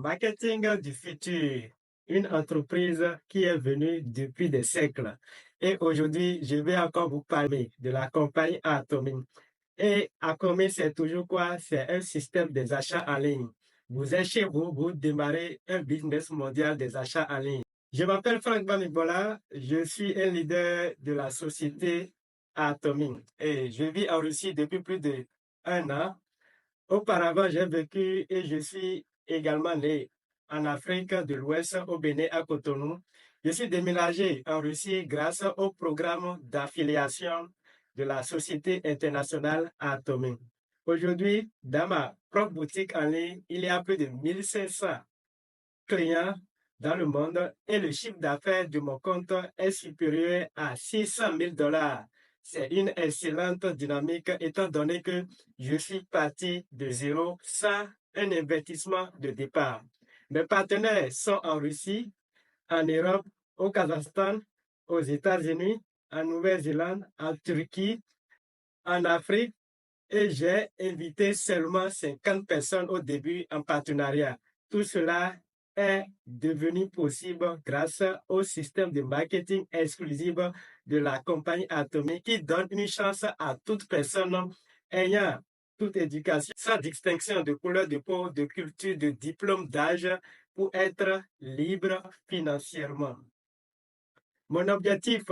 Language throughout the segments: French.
marketing du futur, une entreprise qui est venue depuis des siècles. Et aujourd'hui, je vais encore vous parler de la compagnie Atomy. Et Atomy, c'est toujours quoi? C'est un système des achats en ligne. Vous êtes chez vous, vous démarrez un business mondial des achats en ligne. Je m'appelle Franck Bamibola, je suis un leader de la société Atomy et je vis en Russie depuis plus d'un an. Auparavant, j'ai vécu et je suis également né en Afrique de l'Ouest, au Bénin, à Cotonou. Je suis déménagé en Russie grâce au programme d'affiliation de la Société internationale Atomique. Aujourd'hui, dans ma propre boutique en ligne, il y a plus de 1500 clients dans le monde et le chiffre d'affaires de mon compte est supérieur à 600 000 dollars. C'est une excellente dynamique étant donné que je suis parti de zéro sans un investissement de départ. Mes partenaires sont en Russie, en Europe, au Kazakhstan, aux États-Unis, en Nouvelle-Zélande, en Turquie, en Afrique et j'ai invité seulement 50 personnes au début en partenariat. Tout cela est devenu possible grâce au système de marketing exclusif de la compagnie Atomique qui donne une chance à toute personne ayant toute éducation, sans distinction de couleur de peau, de culture, de diplôme, d'âge, pour être libre financièrement. Mon objectif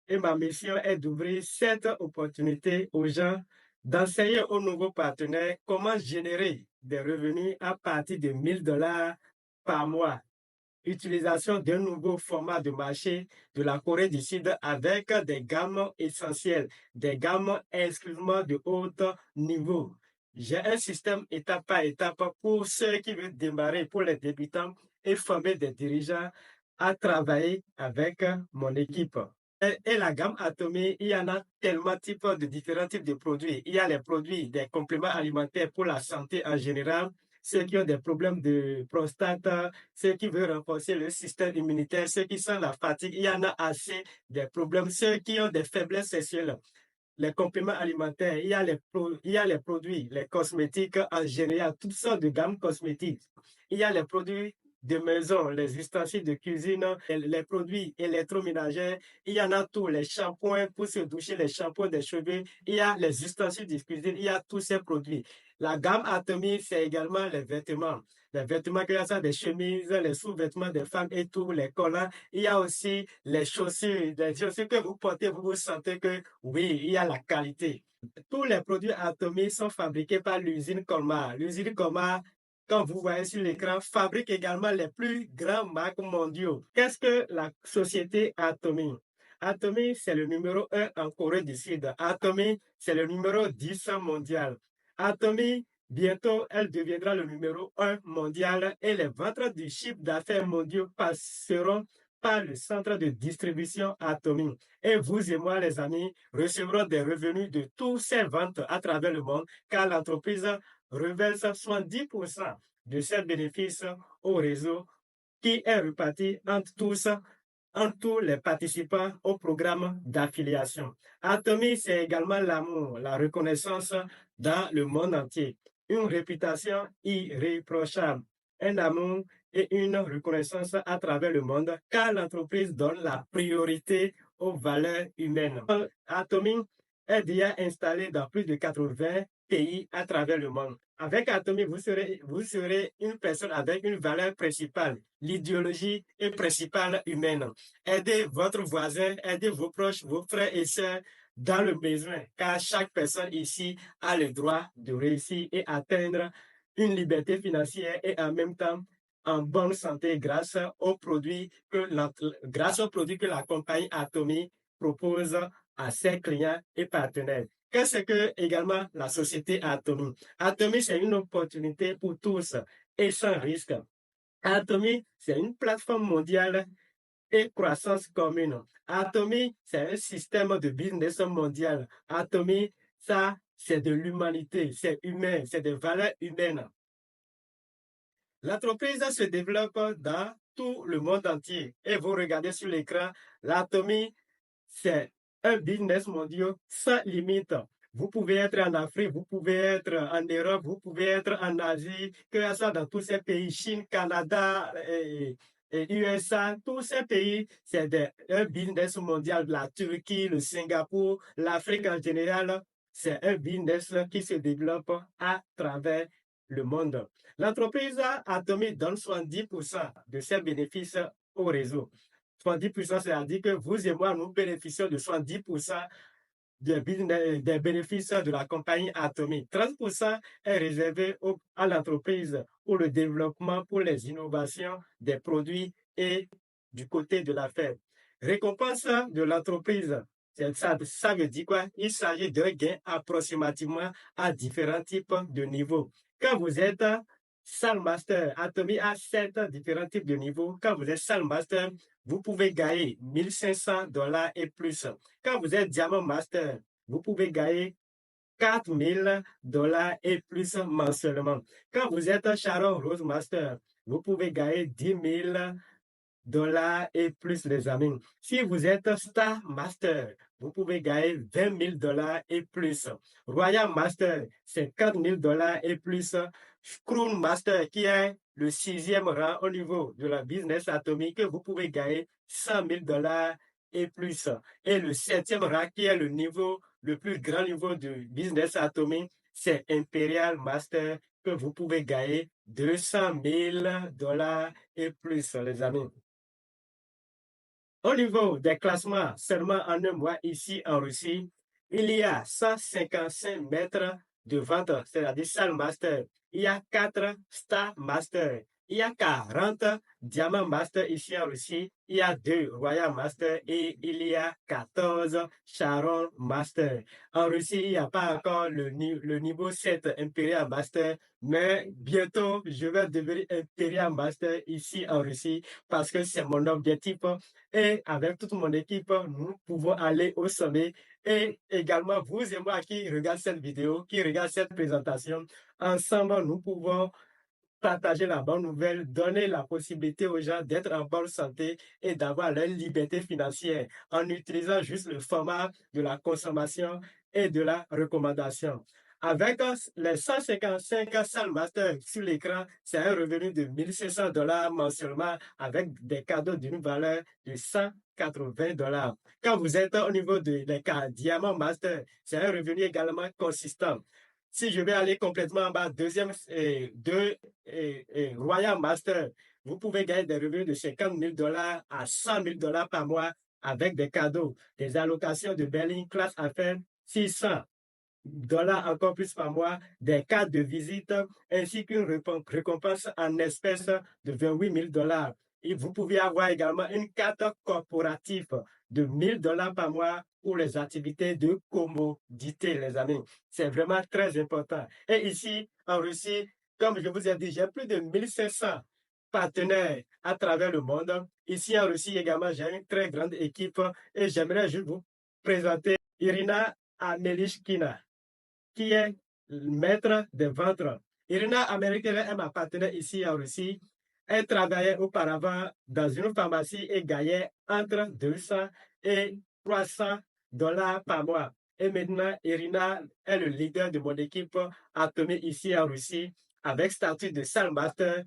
et ma mission est d'ouvrir cette opportunité aux gens, d'enseigner aux nouveaux partenaires comment générer des revenus à partir de 1000 dollars par mois. Utilisation d'un nouveau format de marché de la Corée du Sud avec des gammes essentielles, des gammes exclusivement de haut niveau. J'ai un système étape par étape pour ceux qui veulent démarrer, pour les débutants et former des dirigeants à travailler avec mon équipe. Et la gamme Atomy, il y en a tellement de différents types de produits. Il y a les produits des compléments alimentaires pour la santé en général, ceux qui ont des problèmes de prostate, ceux qui veulent renforcer le système immunitaire, ceux qui sentent la fatigue, il y en a assez des problèmes, ceux qui ont des faiblesses sexuelles. Les compléments alimentaires, il y a les produits, les cosmétiques en général, toutes sortes de gammes cosmétiques. Il y a les produits de maison, les ustensiles de cuisine, les produits électroménagers, il y en a tous, les shampoings pour se doucher, les shampoings des cheveux, il y a les ustensiles de cuisine, il y a tous ces produits. La gamme Atomy, c'est également les vêtements. Les vêtements, qu'il y a ça, des chemises, les sous-vêtements des femmes et tout, les collants. Il y a aussi les chaussures que vous portez, vous vous sentez que oui, il y a la qualité. Tous les produits Atomy sont fabriqués par l'usine Colmar. L'usine Colmar, comme vous voyez sur l'écran, fabrique également les plus grands marques mondiaux. Qu'est-ce que la société Atomy? Atomy, c'est le numéro 1 en Corée du Sud. Atomy, c'est le numéro 10 mondial. Atomy, bientôt, elle deviendra le numéro 1 mondial et les ventes du chiffre d'affaires mondiaux passeront par le centre de distribution Atomy. Et vous et moi, les amis, recevrons des revenus de toutes ces ventes à travers le monde car l'entreprise reverse 70% de ses bénéfices au réseau qui est reparti entre tous les participants au programme d'affiliation. Atomy, c'est également l'amour, la reconnaissance dans le monde entier, une réputation irréprochable, un amour et une reconnaissance à travers le monde car l'entreprise donne la priorité aux valeurs humaines. Atomy est déjà installé dans plus de 80 pays à travers le monde. Avec Atomy, vous serez une personne avec une valeur principale. L'idéologie est principale humaine. Aidez votre voisin, aidez vos proches, vos frères et sœurs dans le besoin, car chaque personne ici a le droit de réussir et atteindre une liberté financière et en même temps en bonne santé grâce aux produits que la compagnie Atomy propose à ses clients et partenaires. Qu'est-ce que également la société Atomy? Atomy, c'est une opportunité pour tous et sans risque. Atomy, c'est une plateforme mondiale et croissance commune. Atomy, c'est un système de business mondial. Atomy, ça, c'est de l'humanité, c'est humain, c'est des valeurs humaines. L'entreprise se développe dans tout le monde entier. Et vous regardez sur l'écran, l'Atomy, c'est un business mondial sans limite. Vous pouvez être en Afrique, vous pouvez être en Europe, vous pouvez être en Asie, que ce soit dans tous ces pays, Chine, Canada et USA, tous ces pays, c'est un business mondial. La Turquie, le Singapour, l'Afrique en général, c'est un business qui se développe à travers le monde. L'entreprise atomique donne 70% de ses bénéfices au réseau. 70%, c'est-à-dire que vous et moi, nous bénéficions de 70% des bénéfices de la compagnie atomique. 30% est réservé à l'entreprise pour le développement, pour les innovations des produits et du côté de l'affaire. Récompense de l'entreprise, ça veut dire quoi? Il s'agit d'un gain approximativement à différents types de niveaux. Quand vous êtes Salle Master, Atomic a 7 différents types de niveaux. Quand vous êtes Salle Master, vous pouvez gagner $1 500 et plus. Quand vous êtes Diamond Master, vous pouvez gagner $4 000 et plus mensuellement. Quand vous êtes Sharon Rose Master, vous pouvez gagner $10 000 et plus, les amis. Si vous êtes Star Master, vous pouvez gagner $20 000 et plus. Royal Master, $50 000 et plus. Scrum Master, qui est le 6e rang au niveau de la business atomique, vous pouvez gagner $100 000 et plus. Et le 7e rang, qui est le plus grand niveau du business atomique, c'est Imperial Master, que vous pouvez gagner $200 000 et plus, les amis. Au niveau des classements, seulement en un mois ici en Russie, il y a 155 mètres de vente, c'est-à-dire Salle Master. Il y a 4 Star Master. Il y a 40 Diamant Master ici en Russie. Il y a 2 Royal Master et il y a 14 Sharon Master. En Russie, il n'y a pas encore le niveau 7 Imperial Master, mais bientôt, je vais devenir Imperial Master ici en Russie parce que c'est mon objectif et avec toute mon équipe, nous pouvons aller au sommet. Et également, vous et moi qui regardez cette vidéo, qui regardez cette présentation, ensemble, nous pouvons partager la bonne nouvelle, donner la possibilité aux gens d'être en bonne santé et d'avoir leur liberté financière en utilisant juste le format de la consommation et de la recommandation. Avec les 155 salles master sur l'écran, c'est un revenu de $1 500 mensuellement avec des cadeaux d'une valeur de $180. Quand vous êtes au niveau des cas Diamant Master, c'est un revenu également consistant. Si je vais aller complètement en bas, Royal Master, vous pouvez gagner des revenus de $50 000 à $100 000 par mois avec des cadeaux, des allocations de Berlin Class Affaires, $600 encore plus par mois, des cartes de visite, ainsi qu'une récompense en espèces de $28 000. Et vous pouvez avoir également une carte corporative de $1 000 par mois pour les activités de commodité, les amis. C'est vraiment très important. Et ici, en Russie, comme je vous ai dit, j'ai plus de 1500 partenaires à travers le monde. Ici, en Russie également, j'ai une très grande équipe et j'aimerais juste vous présenter Irina Amelishkina, qui est maître des ventes. Irina Amelishkina est ma partenaire ici en Russie. Elle travaillait auparavant dans une pharmacie et gagnait entre 200 et $300 par mois. Et maintenant, Irina est le leader de mon équipe Atomic ici en Russie avec statut de Salle Master,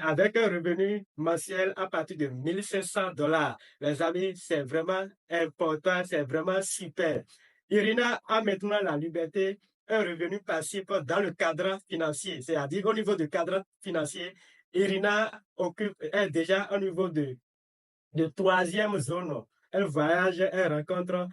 avec un revenu mensuel à partir de $1 500. Les amis, c'est vraiment important, c'est vraiment super. Irina a maintenant la liberté, un revenu passif dans le cadre financier, c'est-à-dire au niveau du cadre financier, Irina est déjà au niveau de 3e zone. Elle voyage, elle rencontre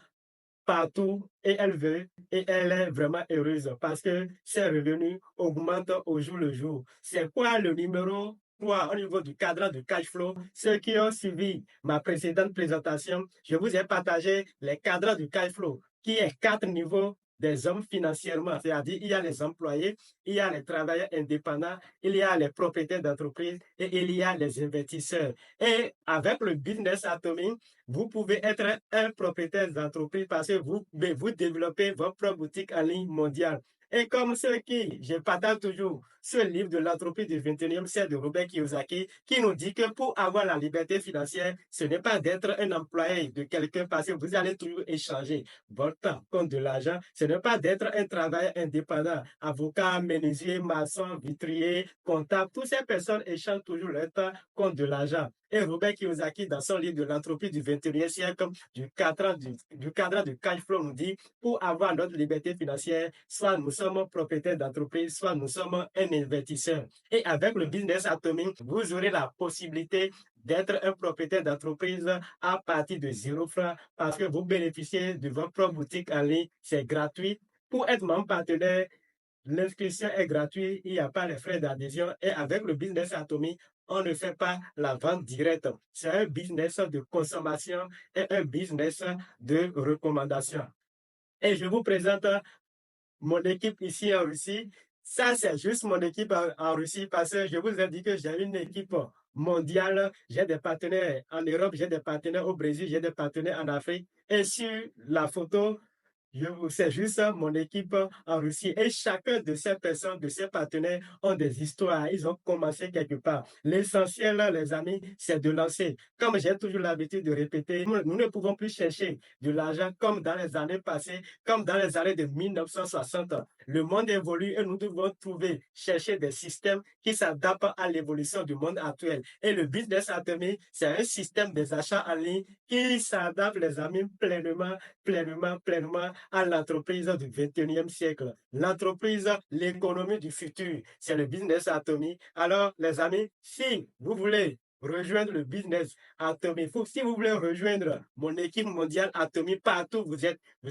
partout et elle est vraiment heureuse parce que ses revenus augmentent au jour le jour. C'est quoi le numéro 3 au niveau du cadre de cash flow? Ceux qui ont suivi ma précédente présentation, je vous ai partagé les cadres du cash flow qui est 4 niveaux des hommes financièrement, c'est-à-dire il y a les employés, il y a les travailleurs indépendants, il y a les propriétaires d'entreprise et il y a les investisseurs. Et avec le business atomique, vous pouvez être un propriétaire d'entreprise parce que vous développez votre propre boutique en ligne mondiale. Et comme ceux qui, je partage toujours, ce livre de l'entreprise du 21e siècle de Robert Kiyosaki qui nous dit que pour avoir la liberté financière, ce n'est pas d'être un employé de quelqu'un parce que vous allez toujours échanger votre temps contre de l'argent. Ce n'est pas d'être un travailleur indépendant, avocat, menuisier, maçon, vitrier, comptable. Toutes ces personnes échangent toujours leur temps contre de l'argent. Et Robert Kiyosaki, dans son livre de l'entreprise du 21e siècle, du cadran du cash flow, nous dit pour avoir notre liberté financière, soit nous sommes propriétaires d'entreprise, soit nous sommes un investisseur. Et avec le business atomique, vous aurez la possibilité d'être un propriétaire d'entreprise à partir de 0 francs parce que vous bénéficiez de votre propre boutique en ligne, c'est gratuit. Pour être membre partenaire, l'inscription est gratuite, il n'y a pas les frais d'adhésion et avec le business atomique, on ne fait pas la vente directe. C'est un business de consommation et un business de recommandation. Et je vous présente mon équipe ici en Russie. Ça, c'est juste mon équipe en Russie parce que je vous ai dit que j'ai une équipe mondiale. J'ai des partenaires en Europe, j'ai des partenaires au Brésil, j'ai des partenaires en Afrique. Et sur la photo, c'est juste mon équipe en Russie. Et chacun de ces personnes, de ces partenaires ont des histoires. Ils ont commencé quelque part. L'essentiel, les amis, c'est de lancer. Comme j'ai toujours l'habitude de répéter, nous ne pouvons plus chercher de l'argent comme dans les années passées, comme dans les années de 1960. Le monde évolue et nous devons chercher des systèmes qui s'adaptent à l'évolution du monde actuel. Et le business atomique, c'est un système des achats en ligne qui s'adapte, les amis, pleinement à l'entreprise du 21e siècle. L'entreprise, l'économie du futur, c'est le business atomique. Alors, les amis, si vous voulez rejoindre le business atomique, si vous voulez rejoindre mon équipe mondiale atomique partout où vous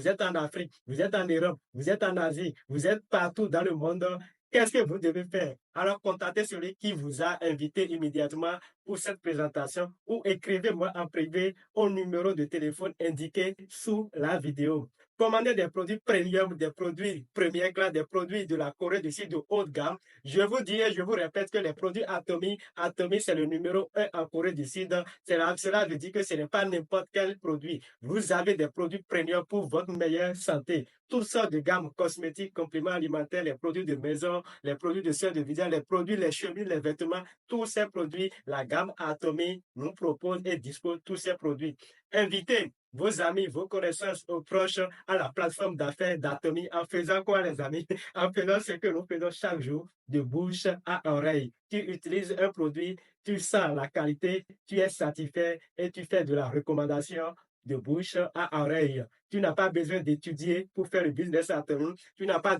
êtes en Afrique, vous êtes en Europe, vous êtes en Asie, vous êtes partout dans le monde, qu'est-ce que vous devez faire? Alors, contactez celui qui vous a invité immédiatement pour cette présentation ou écrivez-moi en privé au numéro de téléphone indiqué sous la vidéo. Commandez des produits premium, des produits première classe, des produits de la Corée du Sud de haute gamme. Je vous dis et je vous répète que les produits Atomy, c'est le numéro 1 en Corée du Sud. Cela veut dire que ce n'est pas n'importe quel produit. Vous avez des produits premium pour votre meilleure santé. Toutes sortes de gammes cosmétiques, compléments alimentaires, les produits de maison, les produits de soins de visage, les produits, les chemises, les vêtements, tous ces produits, la gamme Atomy nous propose et dispose tous ces produits. Invitez vos amis, vos connaissances, vos proches à la plateforme d'affaires d'Atomy en faisant quoi, les amis? En faisant ce que nous faisons chaque jour, de bouche à oreille. Tu utilises un produit, tu sens la qualité, tu es satisfait et tu fais de la recommandation de bouche à oreille. Tu n'as pas besoin d'étudier pour faire le business Atomy. Tu n'as pas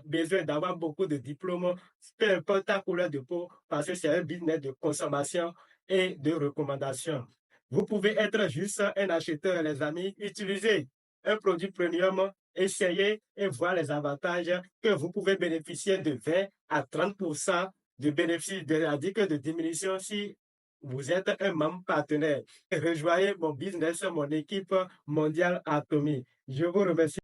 besoin d'avoir beaucoup de diplômes, peu importe ta couleur de peau, parce que c'est un business de consommation et de recommandation. Vous pouvez être juste un acheteur, les amis. Utilisez un produit premium, essayez et voir les avantages que vous pouvez bénéficier de 20 à 30% de bénéfices, c'est-à-dire que de diminution si vous êtes un membre partenaire. Rejoignez mon business, mon équipe mondiale Atomy. Je vous remercie.